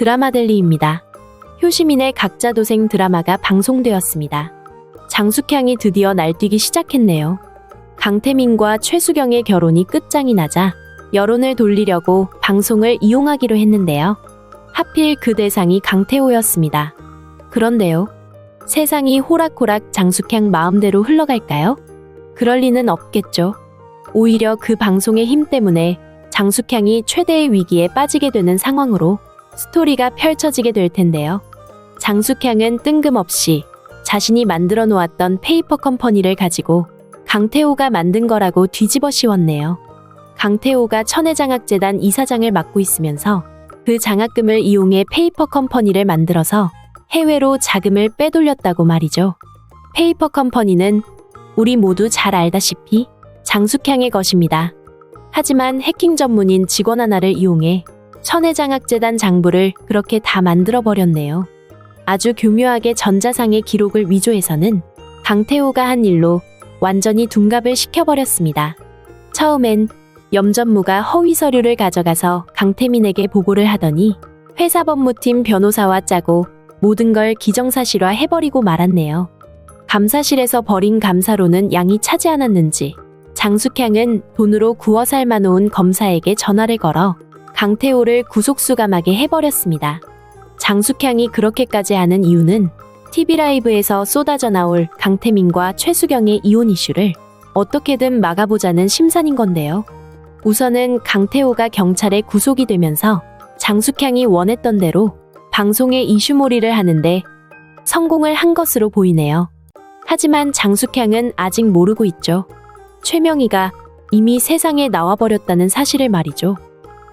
드라마델리입니다. 효시민의 각자도생 드라마가 방송되었습니다. 장숙향이 드디어 날뛰기 시작했네요. 강태민과 최수경의 결혼이 끝장이 나자 여론을 돌리려고 방송을 이용하기로 했는데요. 하필 그 대상이 강태호였습니다. 그런데요. 세상이 호락호락 장숙향 마음대로 흘러갈까요? 그럴 리는 없겠죠. 오히려 그 방송의 힘 때문에 장숙향이 최대의 위기에 빠지게 되는 상황으로 스토리가 펼쳐지게 될 텐데요. 장숙향은 뜬금없이 자신이 만들어 놓았던 페이퍼 컴퍼니를 가지고 강태호가 만든 거라고 뒤집어 씌웠네요. 강태호가 천혜장학재단 이사장을 맡고 있으면서 그 장학금을 이용해 페이퍼 컴퍼니를 만들어서 해외로 자금을 빼돌렸다고 말이죠. 페이퍼 컴퍼니는 우리 모두 잘 알다시피 장숙향의 것입니다. 하지만 해킹 전문인 직원 하나를 이용해 천혜장학재단 장부를 그렇게 다 만들어버렸네요. 아주 교묘하게 전자상의 기록을 위조해서는 강태호가 한 일로 완전히 둔갑을 시켜버렸습니다. 처음엔 염전무가 허위 서류를 가져가서 강태민에게 보고를 하더니 회사 법무팀 변호사와 짜고 모든 걸 기정사실화 해버리고 말았네요. 감사실에서 벌인 감사로는 양이 차지 않았는지 장숙향은 돈으로 구워 삶아놓은 검사에게 전화를 걸어 강태호를 구속수감하게 해버렸습니다. 장숙향이 그렇게까지 하는 이유는 TV라이브에서 쏟아져 나올 강태민과 최수경의 이혼 이슈를 어떻게든 막아보자는 심산인 건데요. 우선은 강태호가 경찰에 구속이 되면서 장숙향이 원했던 대로 방송에 이슈몰이를 하는데 성공을 한 것으로 보이네요. 하지만 장숙향은 아직 모르고 있죠. 최명희가 이미 세상에 나와버렸다는 사실을 말이죠.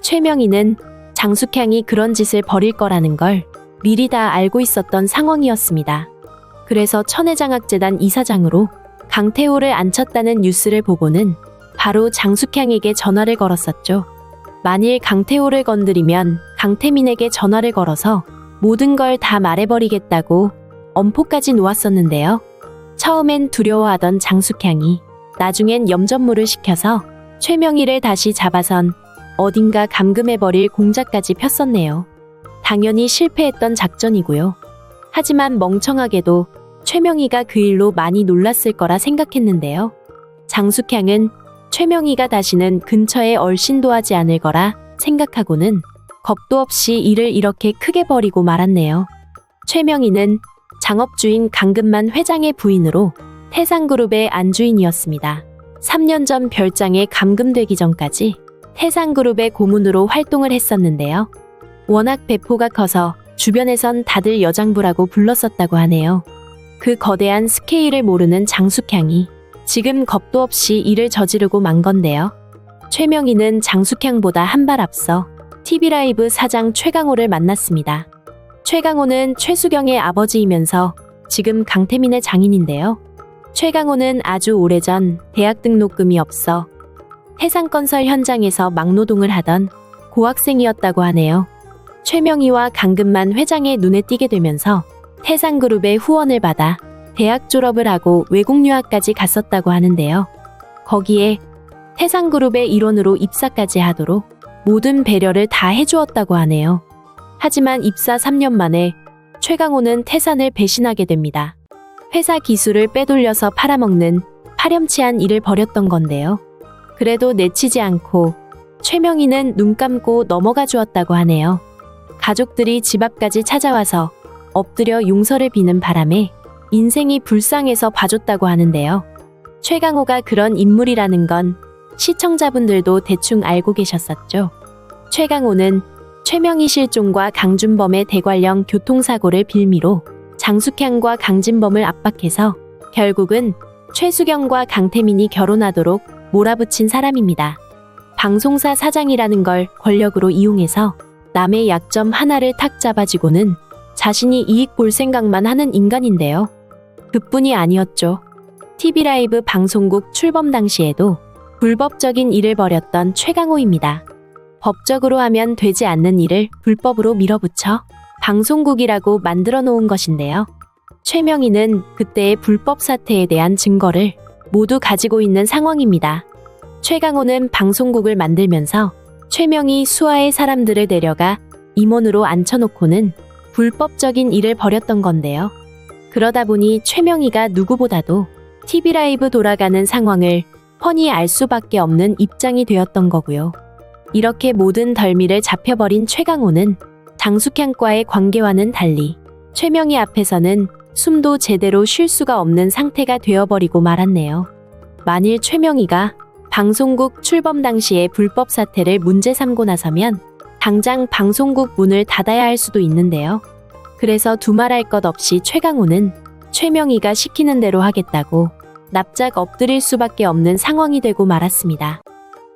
최명희는 장숙향이 그런 짓을 벌일 거라는 걸 미리 다 알고 있었던 상황이었습니다. 그래서 천혜장학재단 이사장으로 강태호를 앉혔다는 뉴스를 보고는 바로 장숙향에게 전화를 걸었었죠. 만일 강태호를 건드리면 강태민에게 전화를 걸어서 모든 걸 다 말해버리겠다고 엄포까지 놓았었는데요. 처음엔 두려워하던 장숙향이 나중엔 염전무를 시켜서 최명희를 다시 잡아선 어딘가 감금해버릴 공작까지 폈었네요. 당연히 실패했던 작전이고요. 하지만 멍청하게도 최명희가 그 일로 많이 놀랐을 거라 생각했는데요. 장숙향은 최명희가 다시는 근처에 얼씬도 하지 않을 거라 생각하고는 겁도 없이 일을 이렇게 크게 벌이고 말았네요. 최명희는 장업주인 강금만 회장의 부인으로 태상그룹의 안주인이었습니다. 3년 전 별장에 감금되기 전까지 태상그룹의 고문으로 활동을 했었는데요. 워낙 배포가 커서 주변에선 다들 여장부라고 불렀었다고 하네요. 그 거대한 스케일을 모르는 장숙향이 지금 겁도 없이 일을 저지르고 만 건데요. 최명희는 장숙향보다 한 발 앞서 TV라이브 사장 최강호를 만났습니다. 최강호는 최수경의 아버지이면서 지금 강태민의 장인인데요. 최강호는 아주 오래전 대학 등록금이 없어 해상건설 현장에서 막노동을 하던 고학생이었다고 하네요. 최명희와 강금만 회장의 눈에 띄게 되면서 태상그룹의 후원을 받아 대학 졸업을 하고 외국 유학까지 갔었다고 하는데요. 거기에 태상그룹의 일원으로 입사까지 하도록 모든 배려를 다 해주었다고 하네요. 하지만 입사 3년 만에 최강호는 태산을 배신하게 됩니다. 회사 기술을 빼돌려서 팔아먹는 파렴치한 일을 벌였던 건데요. 그래도 내치지 않고 최명희는 눈 감고 넘어가 주었다고 하네요. 가족들이 집 앞까지 찾아와서 엎드려 용서를 비는 바람에 인생이 불쌍해서 봐줬다고 하는데요. 최강호가 그런 인물이라는 건 시청자분들도 대충 알고 계셨었죠. 최강호는 최명희 실종과 강준범의 대관령 교통사고를 빌미로 장숙향과 강진범을 압박해서 결국은 최수경과 강태민이 결혼하도록 몰아붙인 사람입니다. 방송사 사장이라는 걸 권력으로 이용해서 남의 약점 하나를 탁 잡아지고는 자신이 이익 볼 생각만 하는 인간인데요. 그뿐이 아니었죠. TV라이브 방송국 출범 당시에도 불법적인 일을 벌였던 최강호입니다. 법적으로 하면 되지 않는 일을 불법으로 밀어붙여 방송국이라고 만들어 놓은 것인데요. 최명희는 그때의 불법 사태에 대한 증거를 모두 가지고 있는 상황입니다. 최강호는 방송국을 만들면서 최명희 수하의 사람들을 데려가 임원으로 앉혀놓고는 불법적인 일을 벌였던 건데요. 그러다 보니 최명희가 누구보다도 TV 라이브 돌아가는 상황을 뻔히 알 수밖에 없는 입장이 되었던 거고요. 이렇게 모든 덜미를 잡혀버린 최강호는 장숙향과의 관계와는 달리 최명희 앞에서는 숨도 제대로 쉴 수가 없는 상태가 되어버리고 말았네요. 만일 최명희가 방송국 출범 당시의 불법 사태를 문제 삼고 나서면 당장 방송국 문을 닫아야 할 수도 있는데요. 그래서 두말할 것 없이 최강호는 최명희가 시키는 대로 하겠다고 납작 엎드릴 수밖에 없는 상황이 되고 말았습니다.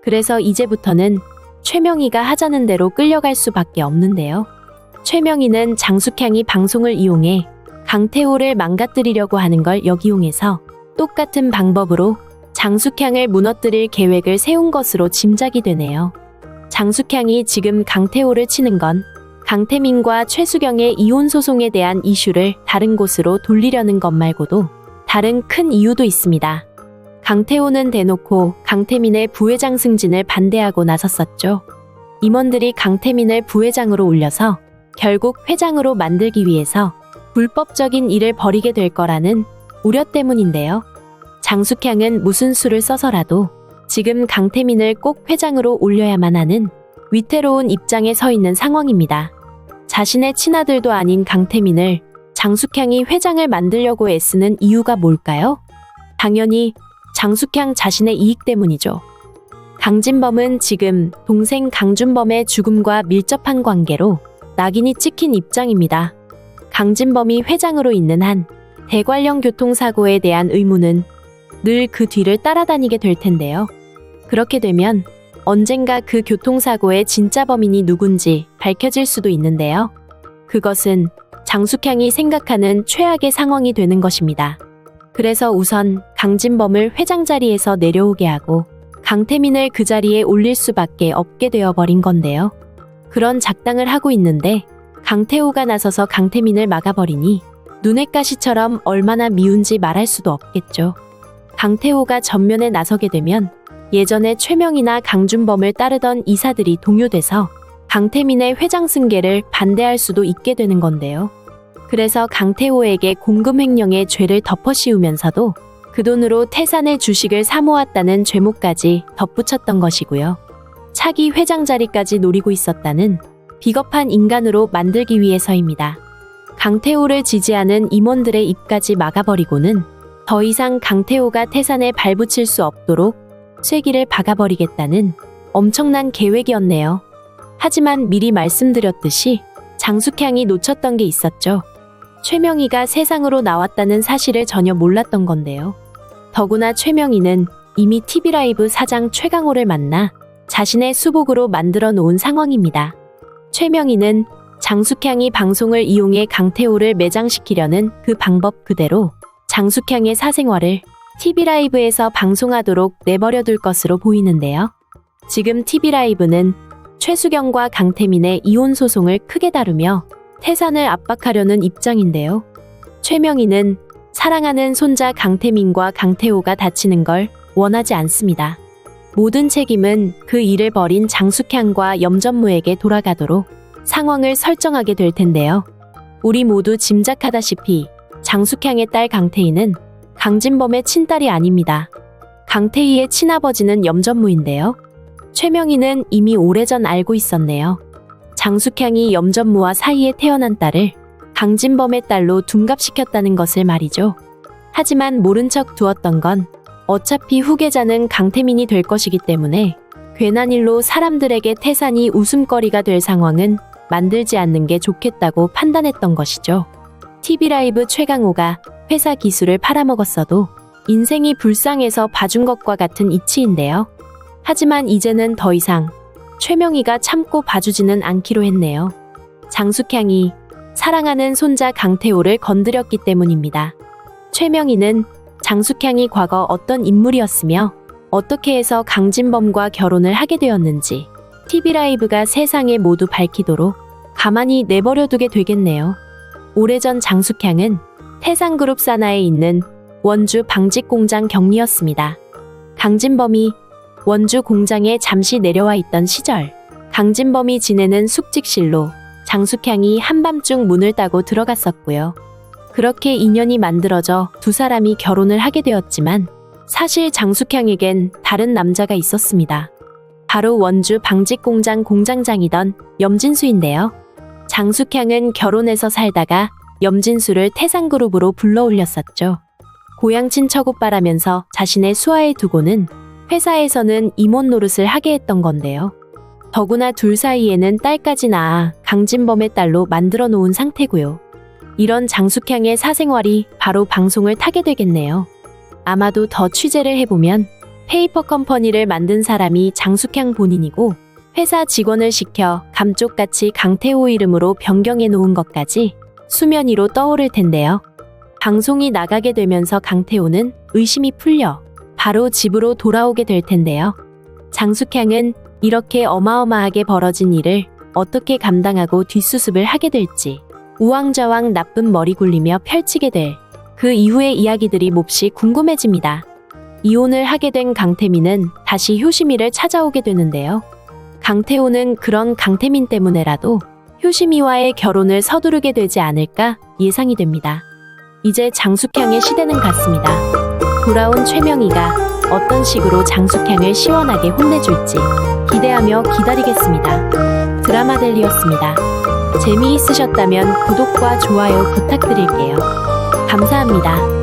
그래서 이제부터는 최명희가 하자는 대로 끌려갈 수밖에 없는데요. 최명희는 장숙향이 방송을 이용해 강태호를 망가뜨리려고 하는 걸 역이용해서 똑같은 방법으로 장숙향을 무너뜨릴 계획을 세운 것으로 짐작이 되네요. 장숙향이 지금 강태호를 치는 건 강태민과 최수경의 이혼 소송에 대한 이슈를 다른 곳으로 돌리려는 것 말고도 다른 큰 이유도 있습니다. 강태호는 대놓고 강태민의 부회장 승진을 반대하고 나섰었죠. 임원들이 강태민을 부회장으로 올려서 결국 회장으로 만들기 위해서 불법적인 일을 벌이게 될 거라는 우려 때문인데요. 장숙향은 무슨 수를 써서라도 지금 강태민을 꼭 회장으로 올려야만 하는 위태로운 입장에 서 있는 상황입니다. 자신의 친아들도 아닌 강태민을 장숙향이 회장을 만들려고 애쓰는 이유가 뭘까요? 당연히 장숙향 자신의 이익 때문이죠. 강진범은 지금 동생 강준범의 죽음과 밀접한 관계로 낙인이 찍힌 입장입니다. 강진범이 회장으로 있는 한 대관령 교통사고에 대한 의무는 늘 그 뒤를 따라다니게 될 텐데요. 그렇게 되면 언젠가 그 교통사고의 진짜 범인이 누군지 밝혀질 수도 있는데요. 그것은 장숙향이 생각하는 최악의 상황이 되는 것입니다. 그래서 우선 강진범을 회장 자리에서 내려오게 하고 강태민을 그 자리에 올릴 수밖에 없게 되어버린 건데요. 그런 작당을 하고 있는데 강태호가 나서서 강태민을 막아버리니 눈엣 가시처럼 얼마나 미운지 말할 수도 없겠죠. 강태호가 전면에 나서게 되면 예전에 최명희나 강준범을 따르던 이사들이 동요돼서 강태민의 회장 승계를 반대할 수도 있게 되는 건데요. 그래서 강태호에게 공금 횡령의 죄를 덮어씌우면서도 그 돈으로 태산의 주식을 사모았다는 죄목까지 덧붙였던 것이고요. 차기 회장 자리까지 노리고 있었다는 비겁한 인간으로 만들기 위해서입니다. 강태호를 지지하는 임원들의 입까지 막아버리고는 더 이상 강태호가 태산에 발붙일 수 없도록 쐐기를 박아버리겠다는 엄청난 계획이었네요. 하지만 미리 말씀드렸듯이 장숙향이 놓쳤던 게 있었죠. 최명희가 세상으로 나왔다는 사실을 전혀 몰랐던 건데요. 더구나 최명희는 이미 TV라이브 사장 최강호를 만나 자신의 수복으로 만들어 놓은 상황입니다. 최명희는 장숙향이 방송을 이용해 강태호를 매장시키려는 그 방법 그대로 장숙향의 사생활을 TV라이브에서 방송하도록 내버려둘 것으로 보이는데요. 지금 TV라이브는 최수경과 강태민의 이혼 소송을 크게 다루며 태산을 압박하려는 입장인데요. 최명희는 사랑하는 손자 강태민과 강태호가 다치는 걸 원하지 않습니다. 모든 책임은 그 일을 벌인 장숙향과 염전무에게 돌아가도록 상황을 설정하게 될 텐데요. 우리 모두 짐작하다시피 장숙향의 딸 강태희는 강진범의 친딸이 아닙니다. 강태희의 친아버지는 염전무인데요. 최명희는 이미 오래전 알고 있었네요. 장숙향이 염전무와 사이에 태어난 딸을 강진범의 딸로 둔갑시켰다는 것을 말이죠. 하지만 모른 척 두었던 건 어차피 후계자는 강태민이 될 것이기 때문에 괜한 일로 사람들에게 태산이 웃음거리가 될 상황은 만들지 않는 게 좋겠다고 판단했던 것이죠. TV라이브 최강호가 회사 기술을 팔아먹었어도 인생이 불쌍해서 봐준 것과 같은 이치인데요. 하지만 이제는 더 이상 최명희가 참고 봐주지는 않기로 했네요. 장숙향이 사랑하는 손자 강태호를 건드렸기 때문입니다. 최명희는 장숙향이 과거 어떤 인물이었으며 어떻게 해서 강진범과 결혼을 하게 되었는지 TV라이브가 세상에 모두 밝히도록 가만히 내버려두게 되겠네요. 오래전 장숙향은 태산그룹 산하에 있는 원주 방직공장 경리였습니다. 강진범이 원주 공장에 잠시 내려와 있던 시절 강진범이 지내는 숙직실로 장숙향이 한밤중 문을 따고 들어갔었고요. 그렇게 인연이 만들어져 두 사람이 결혼을 하게 되었지만 사실 장숙향에겐 다른 남자가 있었습니다. 바로 원주 방직공장 공장장이던 염진수인데요. 장숙향은 결혼해서 살다가 염진수를 태산그룹으로 불러올렸었죠. 고향 친척 오빠라면서 자신의 수하에 두고는 회사에서는 임원 노릇을 하게 했던 건데요. 더구나 둘 사이에는 딸까지 낳아 강진범의 딸로 만들어 놓은 상태고요. 이런 장숙향의 사생활이 바로 방송을 타게 되겠네요. 아마도 더 취재를 해보면 페이퍼 컴퍼니를 만든 사람이 장숙향 본인이고 회사 직원을 시켜 감쪽같이 강태호 이름으로 변경해 놓은 것까지 수면 위로 떠오를 텐데요. 방송이 나가게 되면서 강태호는 의심이 풀려 바로 집으로 돌아오게 될 텐데요. 장숙향은 이렇게 어마어마하게 벌어진 일을 어떻게 감당하고 뒷수습을 하게 될지 우왕좌왕 나쁜 머리 굴리며 펼치게 될 그 이후의 이야기들이 몹시 궁금해집니다. 이혼을 하게 된 강태민은 다시 효심이를 찾아오게 되는데요. 강태호는 그런 강태민 때문에라도 효심이와의 결혼을 서두르게 되지 않을까 예상이 됩니다. 이제 장숙향의 시대는 갔습니다. 돌아온 최명희가 어떤 식으로 장숙향을 시원하게 혼내줄지 기대하며 기다리겠습니다. 드라마델리였습니다. 재미있으셨다면 구독과 좋아요 부탁드릴게요. 감사합니다.